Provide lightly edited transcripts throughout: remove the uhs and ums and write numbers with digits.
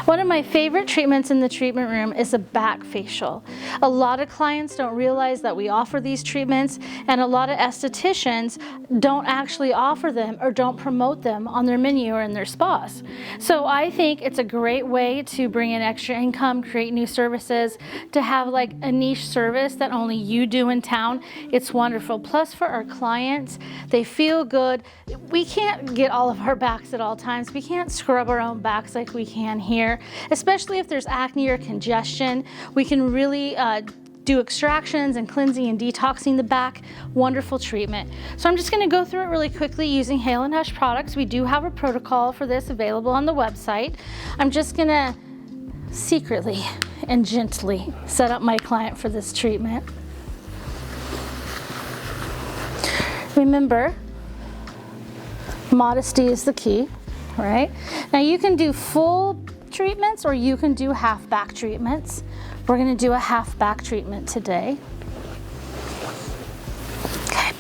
One of my favorite treatments in the treatment room is a back facial. A lot of clients don't realize that we offer these treatments, and a lot of estheticians don't actually offer them or don't promote them on their menu or in their spas. So I think it's a great way to bring in extra income, create new services, to have like a niche service that only you do in town. It's wonderful. Plus for our clients, they feel good. We can't get all of our backs at all times. We can't scrub our own backs like we can here, especially if there's acne or congestion. We can really do extractions and cleansing and detoxing the back. Wonderful treatment. So I'm just going to go through it really quickly using Hale and Hush products. We do have a protocol for this available on the website. I'm just going to secretly and gently set up my client for this treatment. Remember, modesty is the key, right? Now you can do full treatments or you can do half back treatments. We're going to do a half back treatment today. Okay.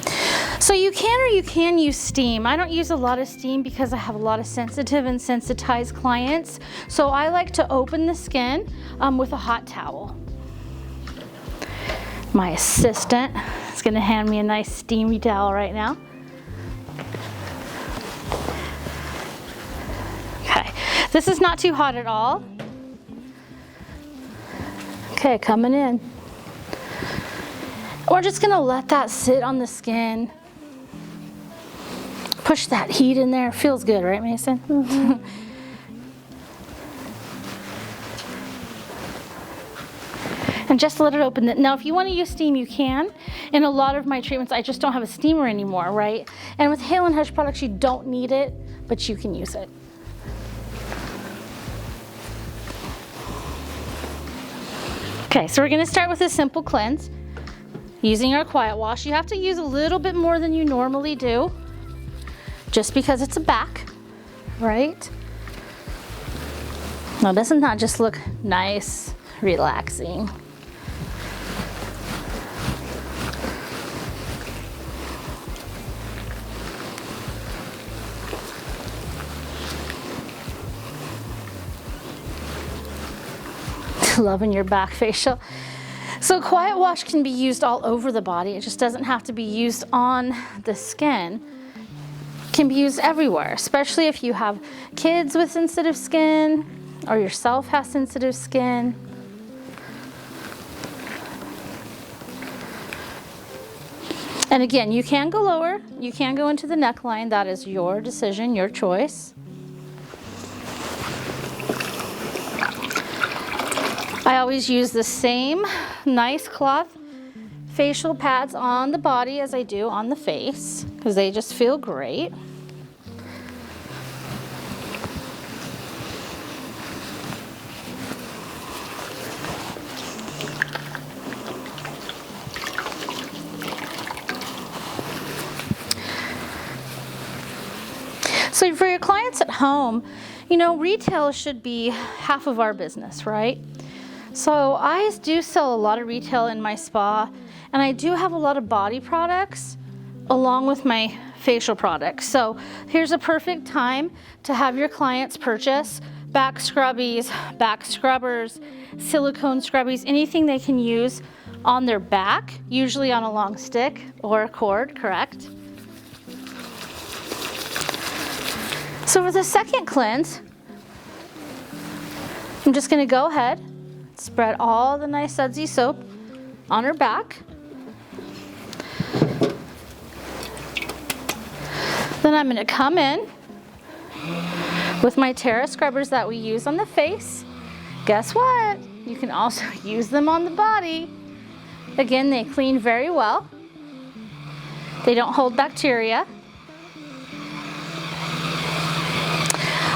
So you can use steam. I don't use a lot of steam because I have a lot of sensitive and sensitized clients. So I like to open the skin with a hot towel. My assistant is going to hand me a nice steamy towel right now. Okay, this is not too hot at all. Okay, coming in. We're just going to let that sit on the skin. Push that heat in there. Feels good, right, Mason? Mm-hmm. And just let it open. Now, if you want to use steam, you can. In a lot of my treatments, I just don't have a steamer anymore, right? And with Hale and Hush products, you don't need it, but you can use it. Okay, so we're going to start with a simple cleanse using our quiet wash. You have to use a little bit more than you normally do, just because it's a back, right? Now, doesn't that just look nice, relaxing? Loving your back facial. So quiet wash can be used all over the body. It just doesn't have to be used on the skin. It can be used everywhere, especially if you have kids with sensitive skin or yourself has sensitive skin. And again, you can go lower, you can go into the neckline. That is your decision, your choice. I always use the same nice cloth facial pads on the body as I do on the face because they just feel great. So for your clients at home, you know, retail should be half of our business, right? So I do sell a lot of retail in my spa, and I do have a lot of body products along with my facial products. So here's a perfect time to have your clients purchase back scrubbies, back scrubbers, silicone scrubbies, anything they can use on their back, usually on a long stick or a cord, correct? So for the second cleanse, I'm just going to go ahead, spread all the nice sudsy soap on her back. Then I'm going to come in with my Terra scrubbers that we use on the face. Guess what? You can also use them on the body. Again, they clean very well. They don't hold bacteria.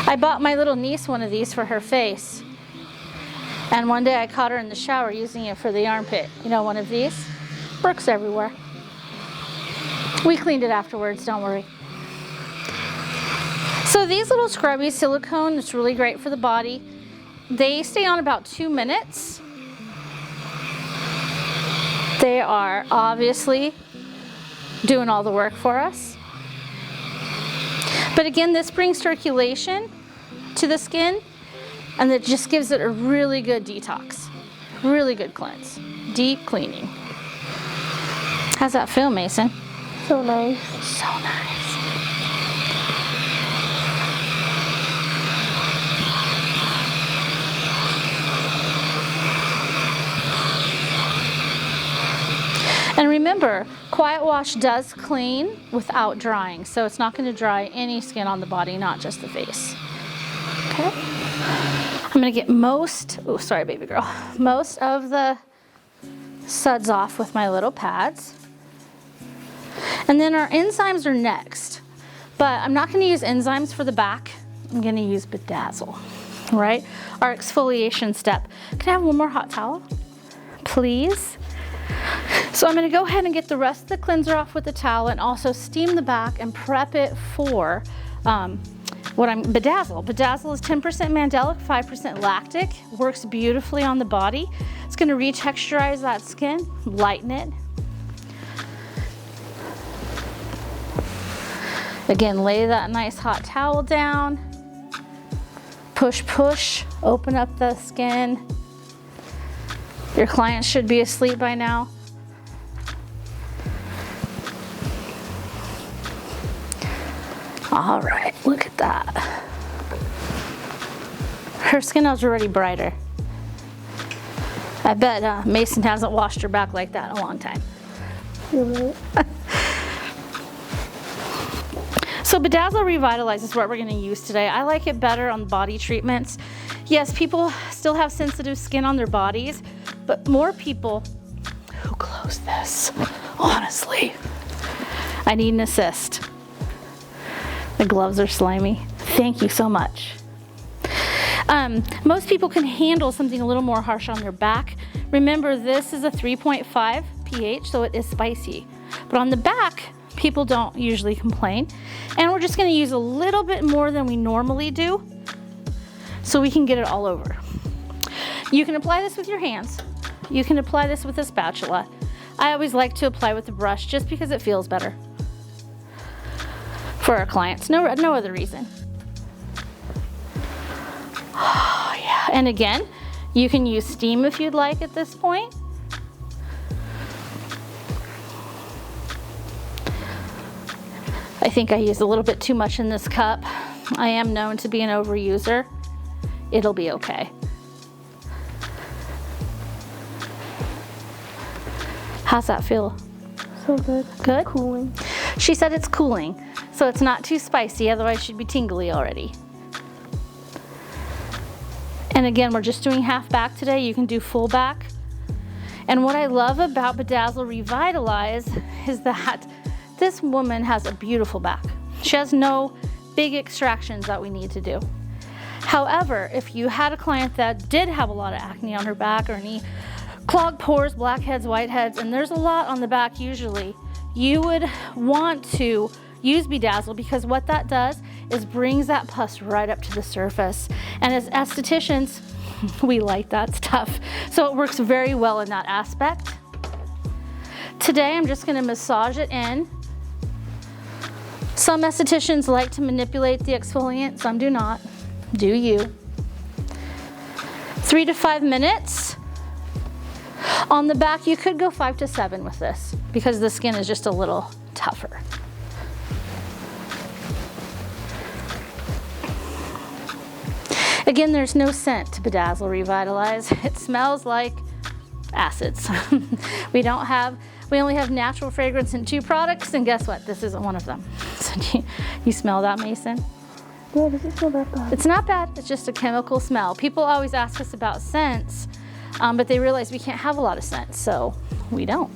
I bought my little niece one of these for her face. And one day I caught her in the shower using it for the armpit. You know, one of these. Works everywhere. We cleaned it afterwards, don't worry. So these little scrubbies, silicone, it's really great for the body. They stay on about 2 minutes. They are obviously doing all the work for us. But again, this brings circulation to the skin. And it just gives it a really good detox, really good cleanse, deep cleaning. How's that feel, Mason? So nice. So nice. And remember, Quiet Wash does clean without drying, so it's not going to dry any skin on the body, not just the face. Okay. I'm going to get most of the suds off with my little pads. And then our enzymes are next, but I'm not going to use enzymes for the back. I'm going to use Bedazzle, right? Our exfoliation step. Can I have one more hot towel, please? So I'm going to go ahead and get the rest of the cleanser off with the towel and also steam the back and prep it for Bedazzle. Bedazzle is 10% mandelic, 5% lactic, works beautifully on the body. It's going to retexturize that skin, lighten it. Again, lay that nice hot towel down. Push, push, open up the skin. Your client should be asleep by now. All right, look at that. Her skin is already brighter. I bet Mason hasn't washed her back like that in a long time. You're right. So Bedazzle Revitalize is what we're gonna use today. I like it better on body treatments. Yes, people still have sensitive skin on their bodies, but more people who close this, honestly. I need an assist. The gloves are slimy. Thank you so much. Most people can handle something a little more harsh on their back. Remember, this is a 3.5 pH, so it is spicy. But on the back, people don't usually complain. And we're just gonna use a little bit more than we normally do so we can get it all over. You can apply this with your hands. You can apply this with a spatula. I always like to apply with a brush just because it feels better for our clients. No other reason. Oh, yeah. And again, you can use steam if you'd like at this point. I think I used a little bit too much in this cup. I am known to be an overuser. It'll be okay. How's that feel? So good. Good? Cooling. She said it's cooling, so it's not too spicy, otherwise she'd be tingly already. And again, we're just doing half back today. You can do full back. And what I love about Bedazzle Revitalize is that this woman has a beautiful back. She has no big extractions that we need to do. However, if you had a client that did have a lot of acne on her back or any clogged pores, blackheads, whiteheads, and there's a lot on the back usually, you would want to use Bedazzle because what that does is brings that pus right up to the surface. And as estheticians, we like that stuff. So it works very well in that aspect. Today, I'm just gonna massage it in. Some estheticians like to manipulate the exfoliant, some do not. Do you. 3 to 5 minutes. On the back, you could go 5 to 7 with this because the skin is just a little tougher. Again, there's no scent to Bedazzle Revitalize. It smells like acids. We only have natural fragrance in 2 products, and guess what? This isn't one of them. So you smell that, Mason? Yeah, it doesn't smell that bad. It's not bad, it's just a chemical smell. People always ask us about scents, but they realize we can't have a lot of scents, so we don't.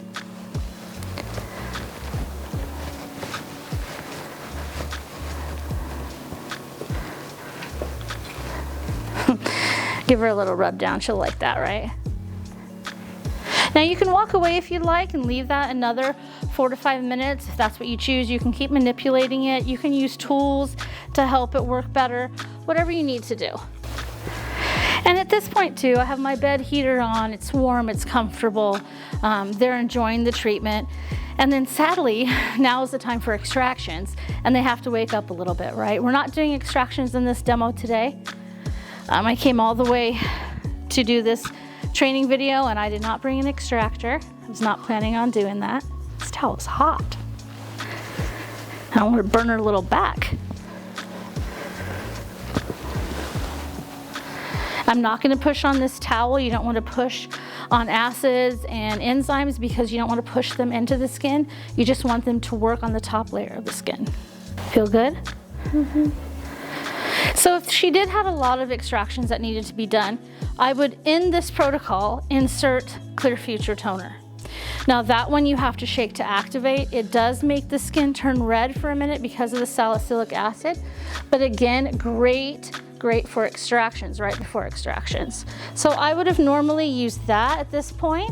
Give her a little rub down, she'll like that, right? Now you can walk away if you'd like and leave that another 4 to 5 minutes. If that's what you choose, you can keep manipulating it. You can use tools to help it work better, whatever you need to do. And at this point too, I have my bed heater on, it's warm, it's comfortable. They're enjoying the treatment. And then sadly, now is the time for extractions and they have to wake up a little bit, right? We're not doing extractions in this demo today. I came all the way to do this training video and I did not bring an extractor. I was not planning on doing that. This towel is hot. I don't want to burn her little back. I'm not going to push on this towel. You don't want to push on acids and enzymes because you don't want to push them into the skin. You just want them to work on the top layer of the skin. Feel good? Mm-hmm. So if she did have a lot of extractions that needed to be done, I would, in this protocol, insert Clear Future Toner. Now that one you have to shake to activate. It does make the skin turn red for a minute because of the salicylic acid, but again, great for extractions, right before extractions. So I would have normally used that at this point,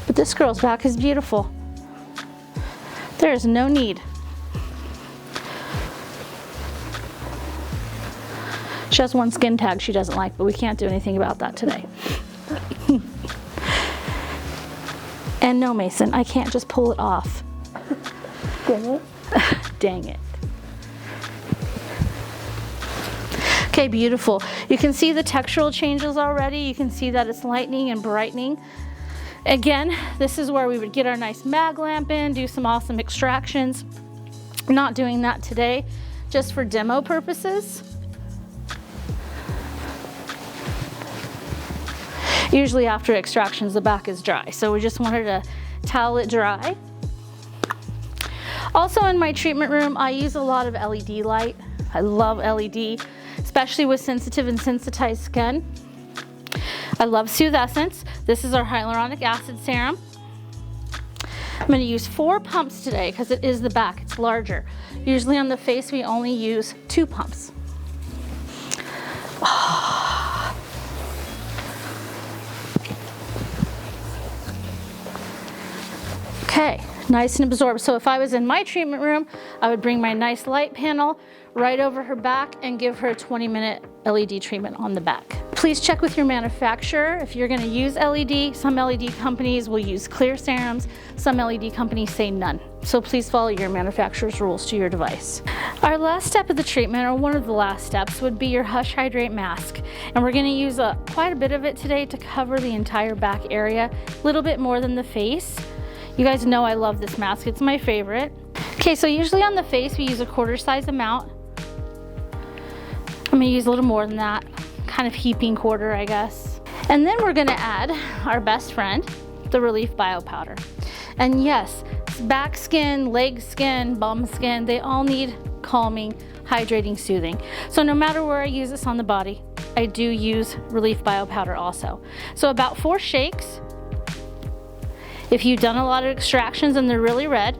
but this girl's back is beautiful. There is no need. She has one skin tag she doesn't like, but we can't do anything about that today. And no, Mason, I can't just pull it off. Dang it. Dang it. Okay, beautiful. You can see the textural changes already. You can see that it's lightening and brightening. Again, this is where we would get our nice mag lamp in, do some awesome extractions. I'm not doing that today, just for demo purposes. Usually after extractions, the back is dry, so we just wanted to towel it dry. Also in my treatment room, I use a lot of LED light. I love LED, especially with sensitive and sensitized skin. I love Soothe Essence. This is our hyaluronic acid serum. I'm going to use 4 pumps today because it is the back, it's larger. Usually on the face, we only use 2 pumps. Okay, nice and absorbed. So if I was in my treatment room, I would bring my nice light panel right over her back and give her a 20-minute LED treatment on the back. Please check with your manufacturer if you're going to use LED. Some LED companies will use clear serums. Some LED companies say none. So please follow your manufacturer's rules to your device. Our last step of the treatment, or one of the last steps, would be your Hush Hydrate mask. And we're going to use quite a bit of it today to cover the entire back area, a little bit more than the face. You guys know I love this mask, it's my favorite. Okay, so usually on the face we use a 1/4 size amount. I'm gonna use a little more than that, kind of heaping 1/4, I guess. And then we're gonna add our best friend, the Relief Bio Powder. And yes, back skin, leg skin, bum skin, they all need calming, hydrating, soothing. So no matter where I use this on the body, I do use Relief Bio Powder also. So about 4 shakes. If you've done a lot of extractions and they're really red,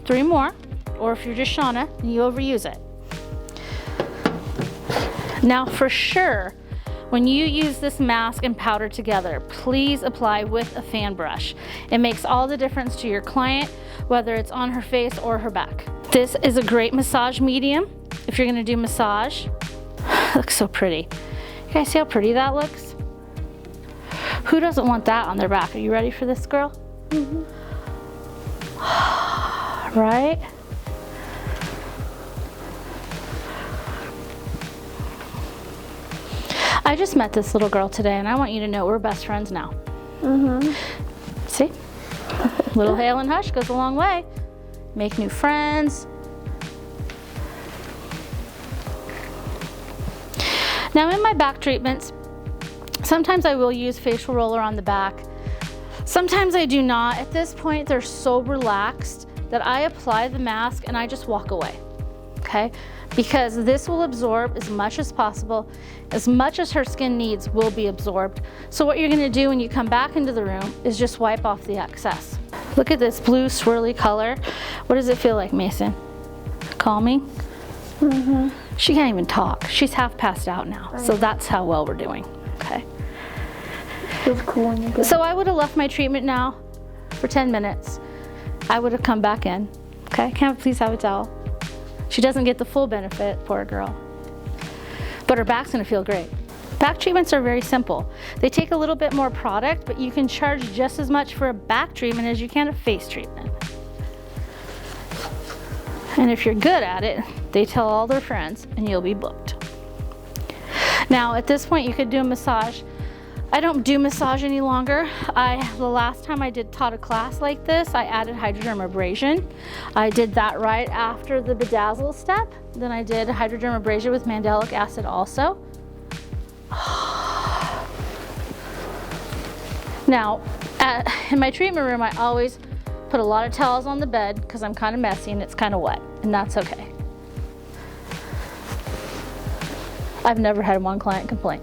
3 more, or if you're just Shauna and you overuse it. Now for sure, when you use this mask and powder together, please apply with a fan brush. It makes all the difference to your client, whether it's on her face or her back. This is a great massage medium if you're gonna do massage. It looks so pretty. You guys see how pretty that looks? Who doesn't want that on their back? Are you ready for this, girl? Mm-hmm. Right? I just met this little girl today and I want you to know we're best friends now. Mm-hmm. See? Little Hale and Hush goes a long way. Make new friends. Now in my back treatments, sometimes I will use facial roller on the back. Sometimes I do not. At this point, they're so relaxed that I apply the mask and I just walk away, okay? Because this will absorb as much as possible. As much as her skin needs will be absorbed. So what you're gonna do when you come back into the room is just wipe off the excess. Look at this blue swirly color. What does it feel like, Mason? Calming? Mm-hmm. She can't even talk. She's half passed out now. So that's how well we're doing, okay? Feels cool when you go. So I would have left my treatment now for 10 minutes. I would have come back in, okay? Can I please have a towel? She doesn't get the full benefit, poor girl. But her back's gonna feel great. Back treatments are very simple. They take a little bit more product, but you can charge just as much for a back treatment as you can a face treatment. And if you're good at it, they tell all their friends and you'll be booked. Now at this point you could do a massage. I don't do massage any longer. The last time I taught a class like this, I added hydrodermabrasion. I did that right after the bedazzle step. Then I did hydrodermabrasion with mandelic acid also. Now, in my treatment room, I always put a lot of towels on the bed because I'm kind of messy and it's kind of wet, and that's okay. I've never had one client complain.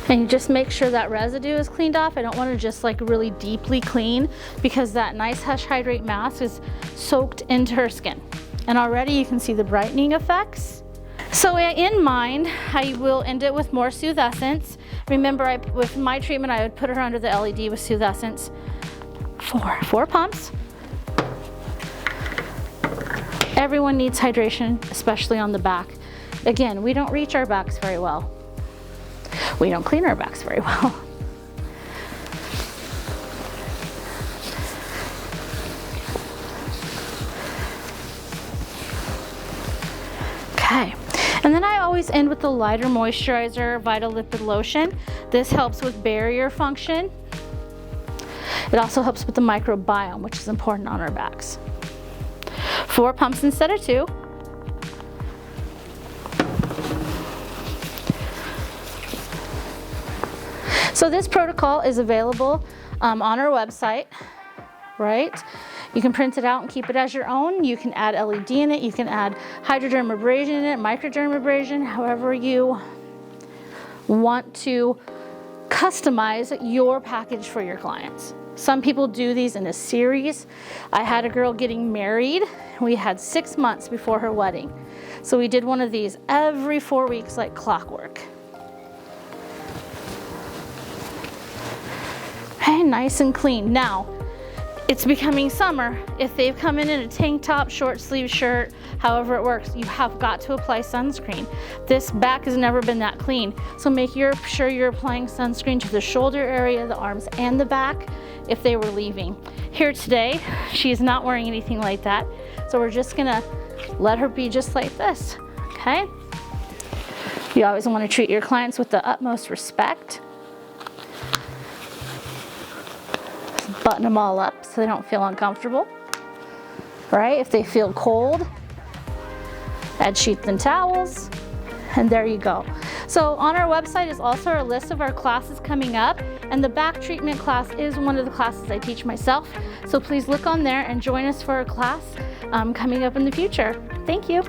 And you just make sure that residue is cleaned off. I don't want to just like really deeply clean because that nice Hush Hydrate mask is soaked into her skin. And already you can see the brightening effects. So in mind, I will end it with more Soothe Essence. Remember, with my treatment, I would put her under the LED with Soothe Essence. Four pumps. Everyone needs hydration, especially on the back. Again, we don't reach our backs very well. We don't clean our backs very well. Okay, and then I always end with the lighter moisturizer, Vital Lipid Lotion. This helps with barrier function. It also helps with the microbiome, which is important on our backs. 4 pumps instead of 2. So this protocol is available on our website, right? You can print it out and keep it as your own. You can add LED in it. You can add hydrodermabrasion in it, microdermabrasion, however you want to customize your package for your clients. Some people do these in a series. I had a girl getting married. We had 6 months before her wedding. So we did one of these every 4 weeks like clockwork. Okay, nice and clean. Now, it's becoming summer. If they've come in a tank top, short sleeve shirt, however it works, you have got to apply sunscreen. This back has never been that clean. So make sure you're applying sunscreen to the shoulder area, the arms, and the back if they were leaving. Here today, she is not wearing anything like that. So we're just gonna let her be just like this, okay? You always wanna treat your clients with the utmost respect. Button them all up so they don't feel uncomfortable, right? If they feel cold, add sheets and towels, and there you go. So on our website is also our list of our classes coming up, and the back treatment class is one of the classes I teach myself. So please look on there and join us for a class coming up in the future. Thank you.